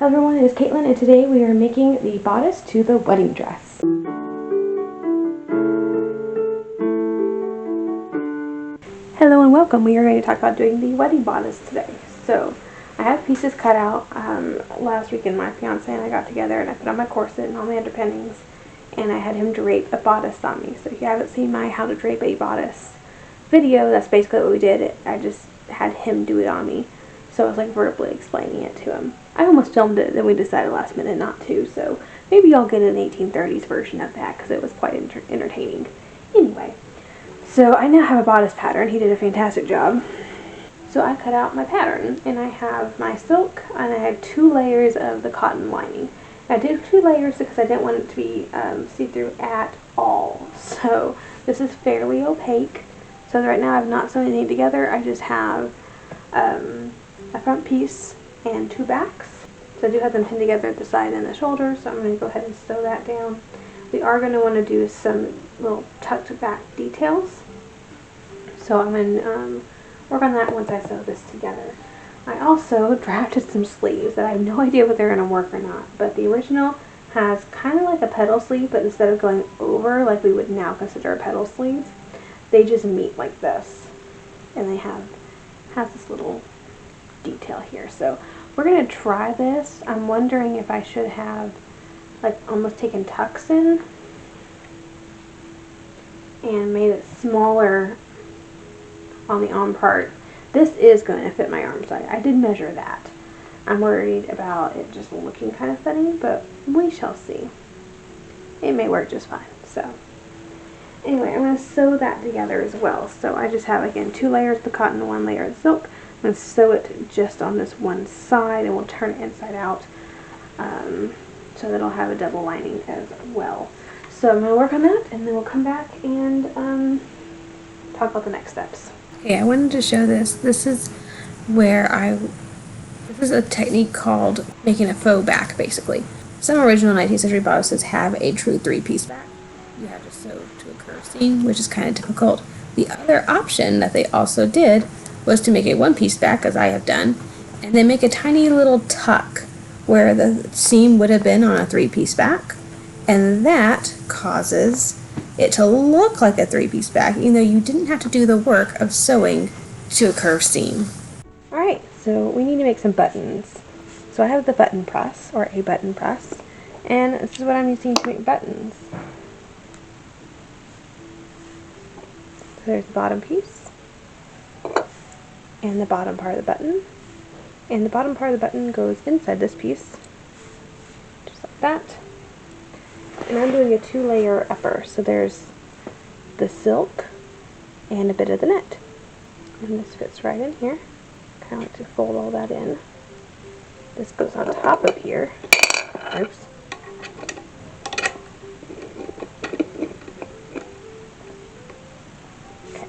Hello everyone, it is Caitlin, and today we are making the bodice to the wedding dress. Hello and welcome. We are going to talk about doing the wedding bodice today. So I have pieces cut out. Last weekend my fiance and I got together and I put on my corset and all my underpinnings, and I had him drape a bodice on me. So if you haven't seen my how to drape a bodice video, that's basically what we did. I just had him do it on me. So I was like verbally explaining it to him. I almost filmed it, then we decided last minute not to, so maybe I'll get an 1830s version of that because it was quite entertaining. Anyway, so I now have a bodice pattern. He did a fantastic job. So I cut out my pattern, and I have my silk, and I had 2 layers of the cotton lining. I did 2 layers because I didn't want it to be see-through at all. So this is fairly opaque. So right now I've not sewn anything together. I just have a front piece and 2 backs. So I do have them pinned together at the side and the shoulder, so I'm going to go ahead and sew that down. We are going to want to do some little tucked back details. So I'm going to work on that once I sew this together. I also drafted some sleeves that I have no idea if they're going to work or not, but the original has kind of like a petal sleeve, but instead of going over like we would now consider a petal sleeve, they just meet like this, and they have this little detail here. So we're going to try this. I'm wondering if I should have like almost taken tucks in and made it smaller on the arm part. This is going to fit my arm size. I did measure that. I'm worried about it just looking kind of funny, but we shall see. It may work just fine. So anyway, I'm going to sew that together as well. So I just have, again, 2 layers of the cotton, 1 layer of the silk. I'm going to sew it just on this one side, and we'll turn it inside out so that it'll have a double lining as well. So I'm going to work on that, and then we'll come back and talk about the next steps. Okay, I wanted to show this. This is this is a technique called making a faux back, basically. Some original 19th century bodices have a true 3-piece back. You have to sew to a curve seam, which is kind of difficult. The other option that they also did was to make a 1-piece back, as I have done, and then make a tiny little tuck where the seam would have been on a 3-piece back, and that causes it to look like a 3-piece back, even though you didn't have to do the work of sewing to a curved seam. Alright, so we need to make some buttons. So I have the button press, or a button press, and this is what I'm using to make buttons. So there's the bottom piece, and the bottom part of the button, and the bottom part of the button goes inside this piece, just like that. And I'm doing a 2-layer upper, so there's the silk and a bit of the net, and this fits right in here. Kind of like to fold all that in. This goes on top of here. Oops. Okay.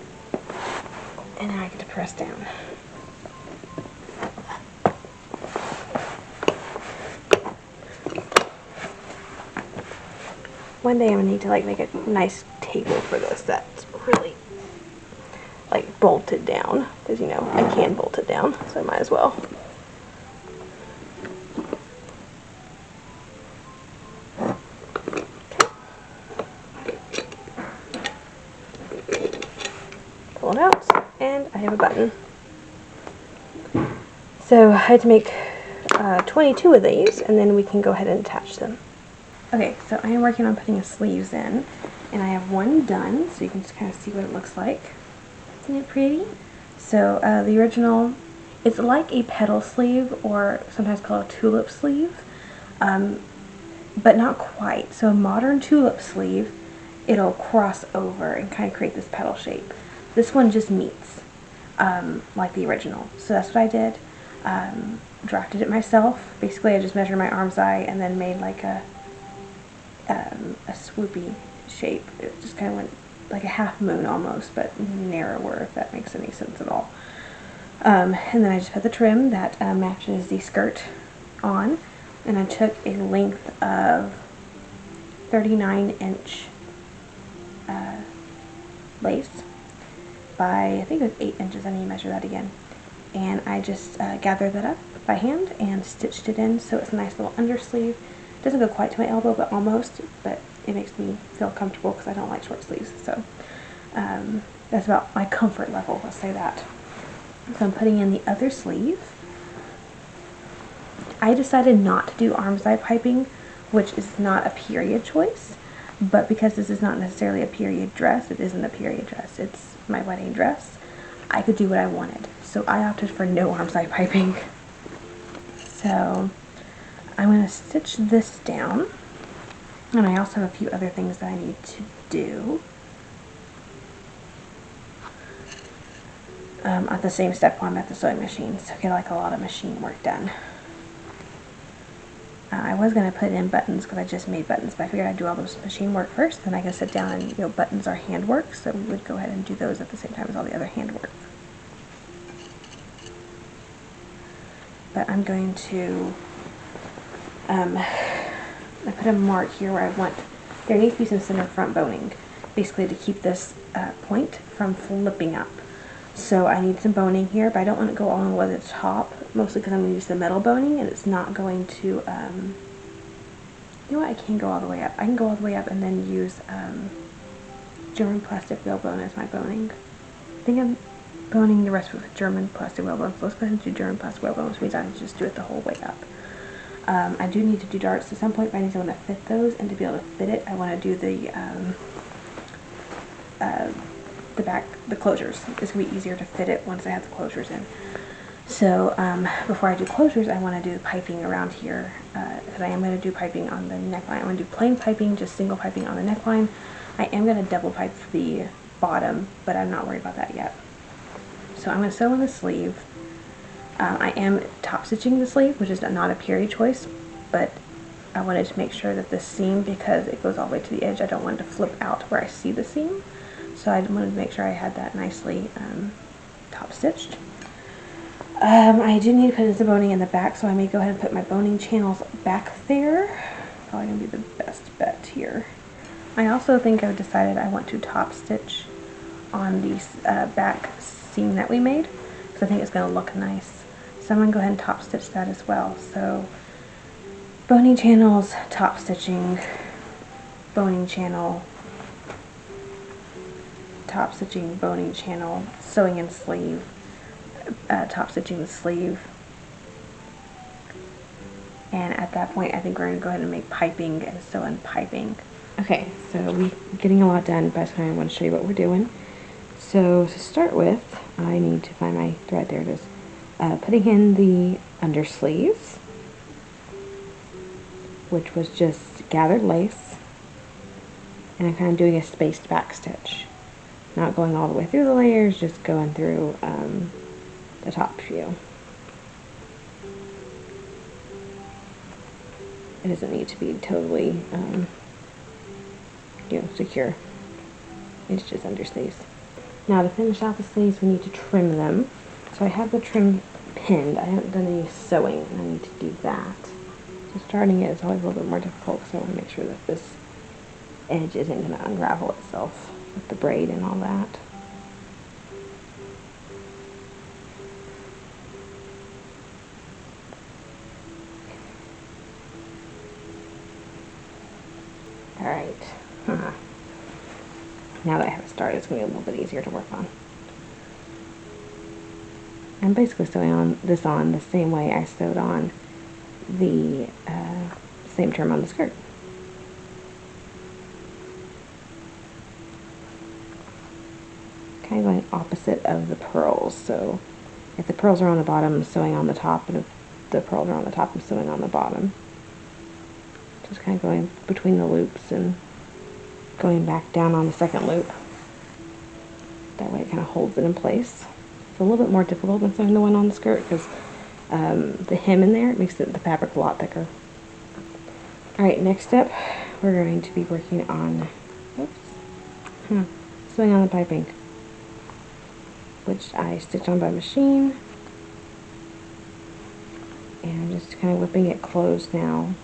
And now I get to press down. One day I'm going to need to like make a nice table for this that's really like bolted down, because you know I can bolt it down, so I might as well. Okay. Pull it out, and I have a button. So I had to make 22 of these, and then we can go ahead and attach them. Okay, so I am working on putting the sleeves in, and I have one done, so you can just kind of see what it looks like. Isn't it pretty? So the original, it's like a petal sleeve, or sometimes called a tulip sleeve, but not quite. So a modern tulip sleeve, it'll cross over and kind of create this petal shape. This one just meets like the original. So that's what I did. Drafted it myself. Basically I just measured my arm's eye and then made like a swoopy shape. It just kind of went like a half moon almost, but narrower, if that makes any sense at all. And then I just put the trim that matches the skirt on, and I took a length of 39-inch lace by, I think it was 8 inches. I need to measure that again. And I just gathered that up by hand and stitched it in so it's a nice little undersleeve. It doesn't go quite to my elbow, but almost, but it makes me feel comfortable because I don't like short sleeves. So that's about my comfort level, let's say that. So I'm putting in the other sleeve. I decided not to do arm side piping, which is not a period choice, but because this is not necessarily a period dress, it isn't a period dress, it's my wedding dress, I could do what I wanted. So I opted for no arm side piping. So I'm going to stitch this down, and I also have a few other things that I need to do at the same step while I'm at the sewing machine, so get like a lot of machine work done. I was going to put in buttons because I just made buttons, but I figured I'd do all those machine work first, then I can sit down and, you know, buttons are handwork, so we would go ahead and do those at the same time as all the other handwork. But I'm going to, I put a mark here where I want, there needs to be some center front boning, basically to keep this point from flipping up. So I need some boning here, but I don't want to go all the way to the top, mostly because I'm going to use the metal boning, and it's not going to, you know what, I can go all the way up. I can go all the way up and then use German plastic whalebone as my boning. I think I'm boning the rest with German plastic whalebone, so let's go ahead and do German plastic whalebone, which means I can just do it the whole way up. I do need to do darts at some point, but I need someone to fit those, and to be able to fit it, I want to do the back, the closures. It's going to be easier to fit it once I have the closures in. So before I do closures, I want to do the piping around here, because I am going to do piping on the neckline. I'm going to do plain piping, just single piping on the neckline. I am going to double pipe the bottom, but I'm not worried about that yet. So I'm going to sew on the sleeve. I am top stitching the sleeve, which is not a period choice, but I wanted to make sure that the seam, because it goes all the way to the edge, I don't want it to flip out where I see the seam. So I wanted to make sure I had that nicely top stitched. I do need to put in some boning in the back, so I may go ahead and put my boning channels back there. Probably going to be the best bet here. I also think I've decided I want to top stitch on the back seam that we made, because I think it's going to look nice. So I'm going to go ahead and top stitch that as well. So boning channels, top stitching, boning channel, top stitching, boning channel, sewing in sleeve, top stitching the sleeve, and at that point I think we're going to go ahead and make piping and sew in piping. Okay, so we're getting a lot done, but I want to show you what we're doing. So to start with, I need to find my thread. There it is. Putting in the undersleeves, which was just gathered lace, and I'm kind of doing a spaced back stitch. Not going all the way through the layers, just going through the top few. It doesn't need to be totally, you know, secure. It's just undersleeves. Now to finish out the sleeves, we need to trim them. So I have the trim pinned. I haven't done any sewing, and I need to do that. So starting it is always a little bit more difficult, because I want to make sure that this edge isn't going to unravel itself with the braid and all that. Alright. Now that I have it started, it's going to be a little bit easier to work on. I'm basically sewing this on the same way I sewed on the same trim on the skirt. Kind of going opposite of the pearls. So if the pearls are on the bottom, I'm sewing on the top, and if the pearls are on the top, I'm sewing on the bottom. Just kind of going between the loops and going back down on the second loop. That way it kind of holds it in place. It's a little bit more difficult than sewing the one on the skirt, because the hem in there, it makes the fabric a lot thicker. Alright, next up, we're going to be working on, sewing on the piping, which I stitched on by machine. And I'm just kind of whipping it closed now.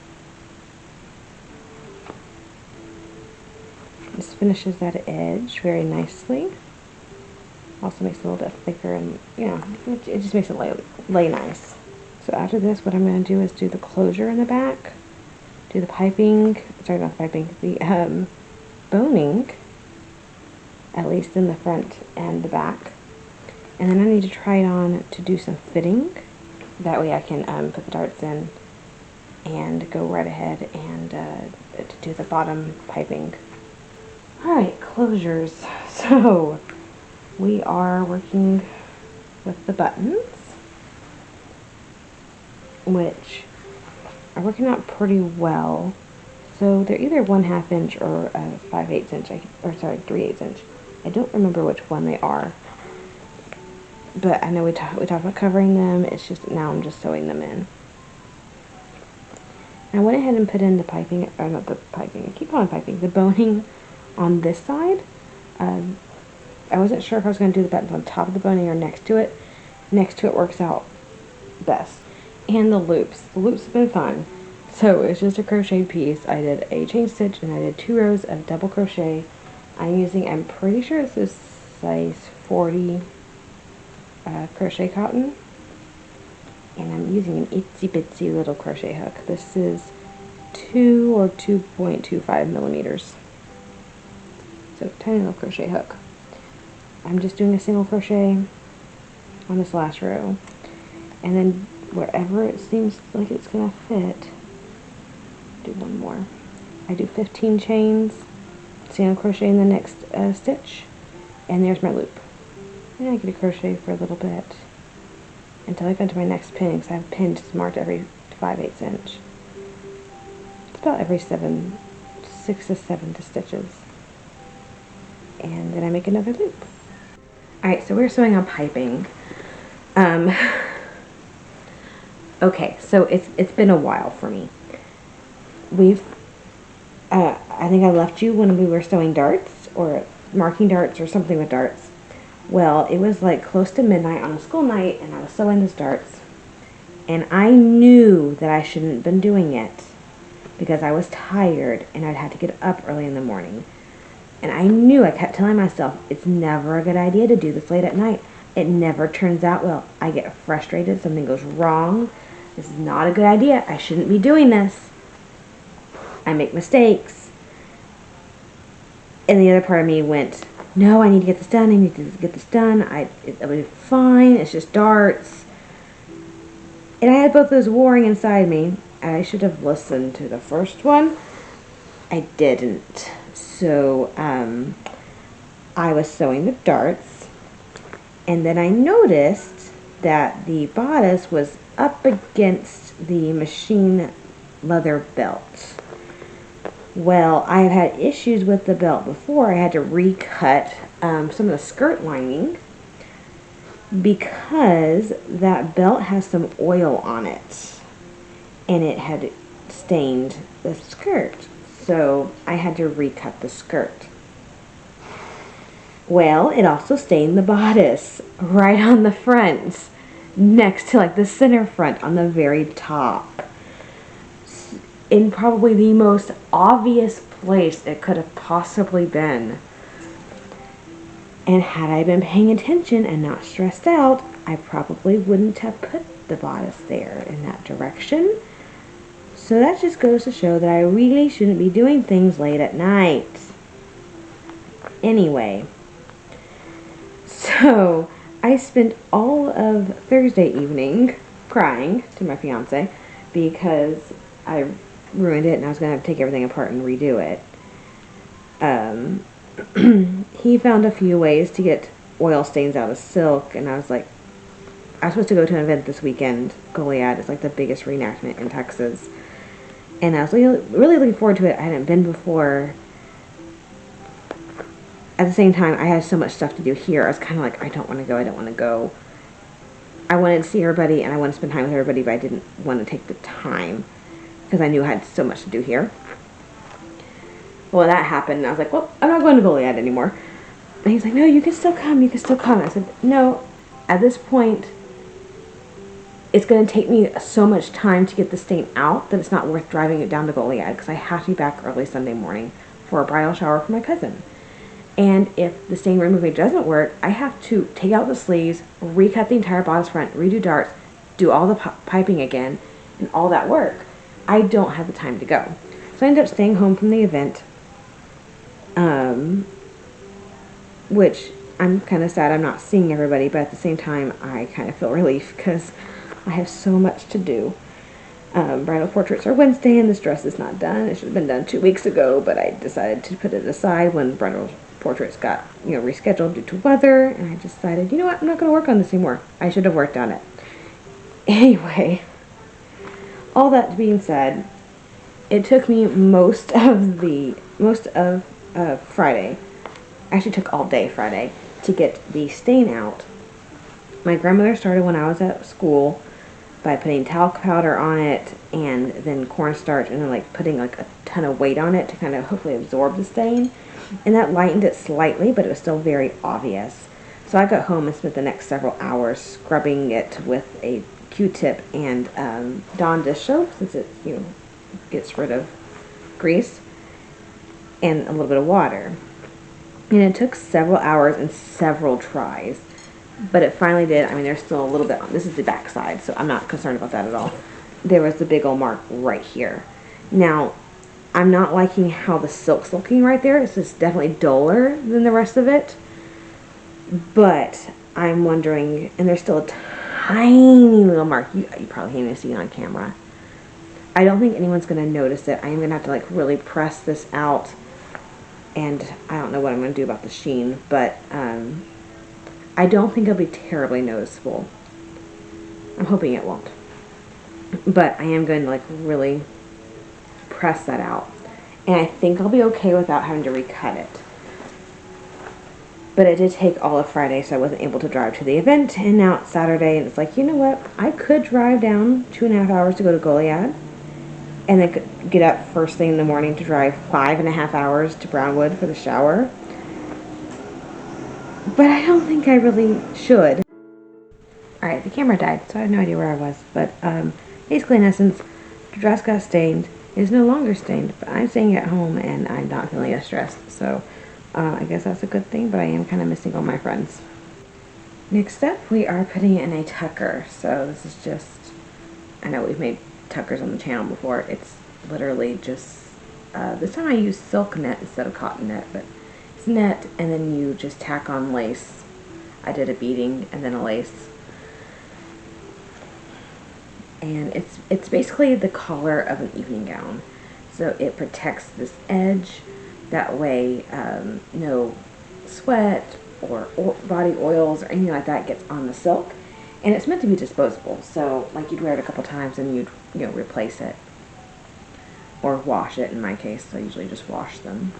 This finishes that edge very nicely. Also makes it a little bit thicker, and you know, it just makes it lay nice. So So after this, what I'm going to do is do the closure in the back, do the piping, sorry, not the piping, the boning, at least in the front and the back. And then I need to try it on to do some fitting. That way I can put the darts in and go right ahead and to do the bottom piping. Alright, closures. So we are working with the buttons, which are working out pretty well. So they're either 1/2 inch or a 5/8 inch, or sorry, 3/8 inch. I don't remember which one they are, but I know we talked about covering them. It's just now I'm just sewing them in. And I went ahead and put in the piping, or not the piping, I keep calling it piping, the boning on this side. I wasn't sure if I was going to do the buttons on top of the boning or next to it. Next to it works out best. And the loops. The loops have been fun. So it's just a crocheted piece. I did a chain stitch and I did 2 rows of double crochet. I'm pretty sure this is size 40 crochet cotton. And I'm using an itsy bitsy little crochet hook. This is 2 or 2.25 millimeters. So tiny little crochet hook. I'm just doing a single crochet on this last row. And then wherever it seems like it's going to fit, do one more. I do 15 chains, single crochet in the next stitch, and there's my loop. And I get a crochet for a little bit until I get to my next pin, because I have pins marked every 5/8 inch. It's about every 6 to 7 stitches. And then I make another loop. Alright, so we're sewing on piping. Okay, so it's been a while for me. I think I left you when we were sewing darts, or marking darts, or something with darts. Well, it was like close to midnight on a school night, and I was sewing those darts. And I knew that I shouldn't have been doing it, because I was tired, and I'd had to get up early in the morning. And I kept telling myself, it's never a good idea to do this late at night. It never turns out well. I get frustrated, something goes wrong. This is not a good idea. I shouldn't be doing this. I make mistakes. And the other part of me went, no, I need to get this done. I need to get this done. It'll be fine. It's just darts. And I had both those warring inside me. I should have listened to the first one. I didn't. So I was sewing the darts, and then I noticed that the bodice was up against the machine leather belt. Well, I have had issues with the belt before. I had to recut some of the skirt lining because that belt has some oil on it, and it had stained the skirt. So I had to recut the skirt. Well, it also stained the bodice right on the front, next to like the center front on the very top, in probably the most obvious place it could have possibly been. And had I been paying attention and not stressed out, I probably wouldn't have put the bodice there in that direction. So that just goes to show that I really shouldn't be doing things late at night. Anyway, so I spent all of Thursday evening crying to my fiance because I ruined it and I was going to have to take everything apart and redo it. He found a few ways to get oil stains out of silk, and I was like, I was supposed to go to an event this weekend. Goliad is like the biggest reenactment in Texas. And I was really looking forward to it. I hadn't been before. At the same time, I had so much stuff to do here. I was kind of like, I don't want to go. I don't want to go. I wanted to see everybody, and I wanted to spend time with everybody, but I didn't want to take the time because I knew I had so much to do here. Well, that happened, and I was like, well, I'm not going to Goliad anymore. And he's like, no, you can still come. You can still come. I said, no, at this point, it's going to take me so much time to get the stain out that it's not worth driving it down to Goliad, because I have to be back early Sunday morning for a bridal shower for my cousin. And if the stain remover doesn't work, I have to take out the sleeves, recut the entire bodice front, redo darts, do all the piping again and all that work, I don't have the time to go. So I ended up staying home from the event, which I'm kind of sad I'm not seeing everybody, but at the same time, I kind of feel relief because I have so much to do. Bridal portraits are Wednesday, and this dress is not done. It should have been done 2 weeks ago, but I decided to put it aside when bridal portraits got, rescheduled due to weather, and I decided, you know what, I'm not going to work on this anymore. I should have worked on it. Anyway, all that being said, it took me most of Friday, actually took all day Friday, to get the stain out. My grandmother started when I was at school by putting talc powder on it and then cornstarch and then putting a ton of weight on it to kind of hopefully absorb the stain. And that lightened it slightly, but it was still very obvious. So I got home and spent the next several hours scrubbing it with a Q-tip and Dawn dish soap, since it gets rid of grease, and a little bit of water. And it took several hours and several tries, but it finally did. I mean, there's still a little bit on. This is the back side, so I'm not concerned about that at all. There was the big old mark right here. Now, I'm not liking how the silk's looking right there. It's just definitely duller than the rest of it. But I'm wondering, and there's still a tiny little mark. You probably can't even see it on camera. I don't think anyone's going to notice it. I am going to have to really press this out. And I don't know what I'm going to do about the sheen, but I don't think it'll be terribly noticeable. I'm hoping it won't. But I am going to really press that out. And I think I'll be okay without having to recut it. But it did take all of Friday, so I wasn't able to drive to the event. And now it's Saturday, and it's you know what? I could drive down 2.5 hours to go to Goliad. And then get up first thing in the morning to drive 5.5 hours to Brownwood for the shower. But I don't think I really should. Alright, the camera died, so I have no idea where I was. But basically, in essence, the dress got stained. It is no longer stained, but I'm staying at home and I'm not feeling as stressed. So I guess that's a good thing, but I am kind of missing all my friends. Next up, we are putting in a tucker. So this is just, I know we've made tuckers on the channel before. It's literally just, this time I used silk net instead of cotton net, but it's net and then you just tack on lace. I did a beading and then a lace. And it's basically the collar of an evening gown. So it protects this edge. That way no sweat or body oils or anything like that gets on the silk. And it's meant to be disposable. So you'd wear it a couple times and you'd replace it. Or wash it in my case. I usually just wash them.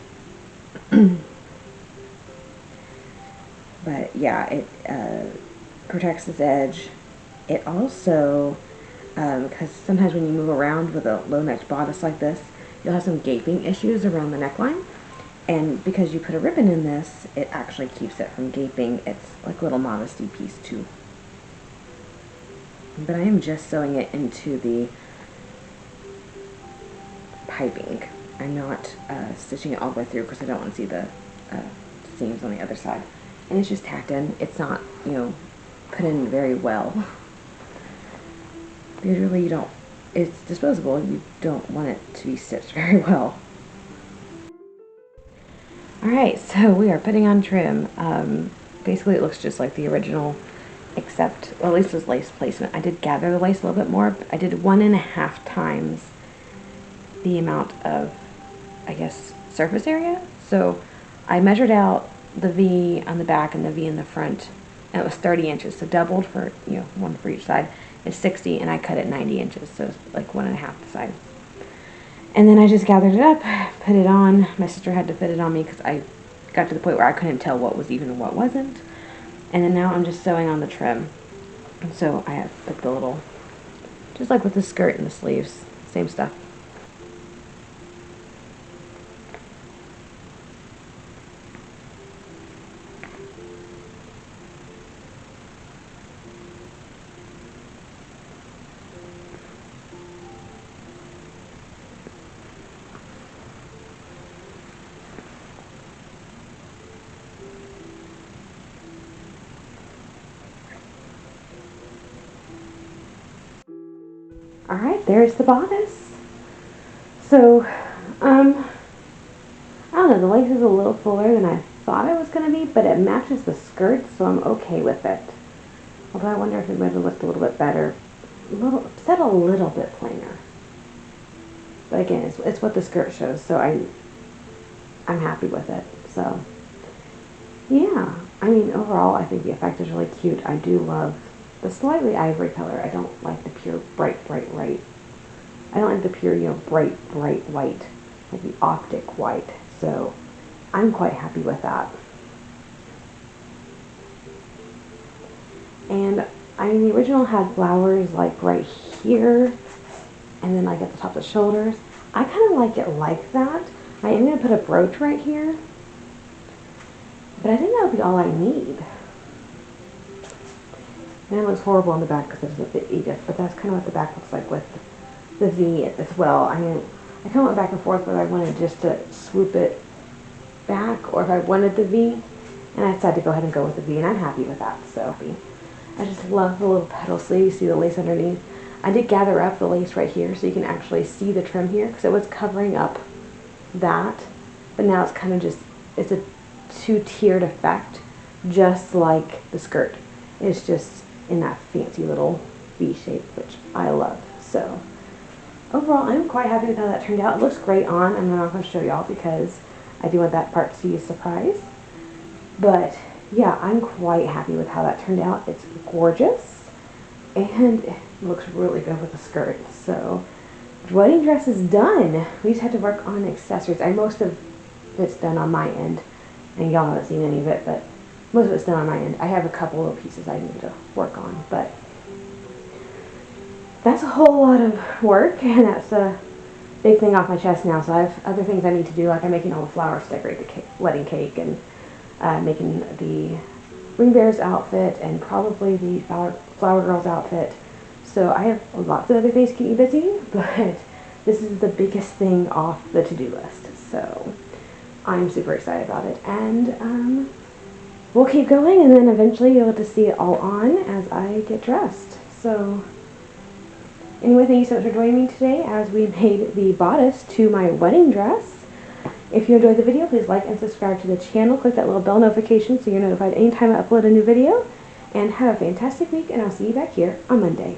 But yeah, it protects this edge. It also, because sometimes when you move around with a low neck bodice like this, you'll have some gaping issues around the neckline. And because you put a ribbon in this, it actually keeps it from gaping. It's like a little modesty piece too. But I am just sewing it into the piping. I'm not stitching it all the way through because I don't want to see the seams on the other side. And it's just tacked in. It's not, put in very well. Because really it's disposable. You don't want it to be stitched very well. Alright, so we are putting on trim. Basically it looks just like the original, except, well, at least there's lace placement. I did gather the lace a little bit more. I did 1.5 times the amount of, I guess, surface area. So I measured out the V on the back and the V in the front, and it was 30 inches. So doubled for, one for each side is 60, and I cut it 90 inches. So it's 1.5 the side. And then I just gathered it up, put it on. My sister had to fit it on me because I got to the point where I couldn't tell what was even and what wasn't. And then now I'm just sewing on the trim. And so I have the little, just like with the skirt and the sleeves, same stuff. Alright, there's the bodice. So, I don't know, the lace is a little fuller than I thought it was going to be, but it matches the skirt, so I'm okay with it. Although I wonder if it might have looked a little bit better, set a little bit plainer. But again, it's what the skirt shows, so I'm happy with it. So, yeah, I mean, overall, I think the effect is really cute. I do love the slightly ivory color. I don't like the pure bright. I don't like the pure, bright white, like the optic white. So, I'm quite happy with that. And, I mean, the original had flowers, like, right here, and then, like, at the top of the shoulders. I kind of like it like that. I am going to put a brooch right here. But I think that would be all I need. And it looks horrible on the back because it's a bit Edith, but that's kind of what the back looks like with the V as well. I mean, I kind of went back and forth whether I wanted just to swoop it back or if I wanted the V. And I decided to go ahead and go with the V, and I'm happy with that. So I just love the little petal sleeve. You see the lace underneath. I did gather up the lace right here so you can actually see the trim here because it was covering up that. But now it's kind of just, it's a two-tiered effect, just like the skirt. It's just in that fancy little V shape, which I love. So overall, I'm quite happy with how that turned out. It looks great on. I'm not going to show y'all because I do want that part to be a surprise. But yeah, I'm quite happy with how that turned out. It's gorgeous and it looks really good with the skirt. So the wedding dress is done. We just had to work on accessories. Most of it's done on my end, and y'all haven't seen any of it, but most of it's done on my end. I have a couple little pieces I need to work on, but that's a whole lot of work, and that's a big thing off my chest now. So I have other things I need to do, like I'm making all the flowers to decorate the wedding cake, and making the ring bearer's outfit, and probably the flower girl's outfit. So I have lots of other things to keep me busy, but this is the biggest thing off the to-do list. So I'm super excited about it, and we'll keep going, and then eventually you'll get to see it all on as I get dressed. So anyway, thank you so much for joining me today as we made the bodice to my wedding dress. If you enjoyed the video, please like and subscribe to the channel. Click that little bell notification so you're notified anytime I upload a new video. And have a fantastic week, and I'll see you back here on Monday.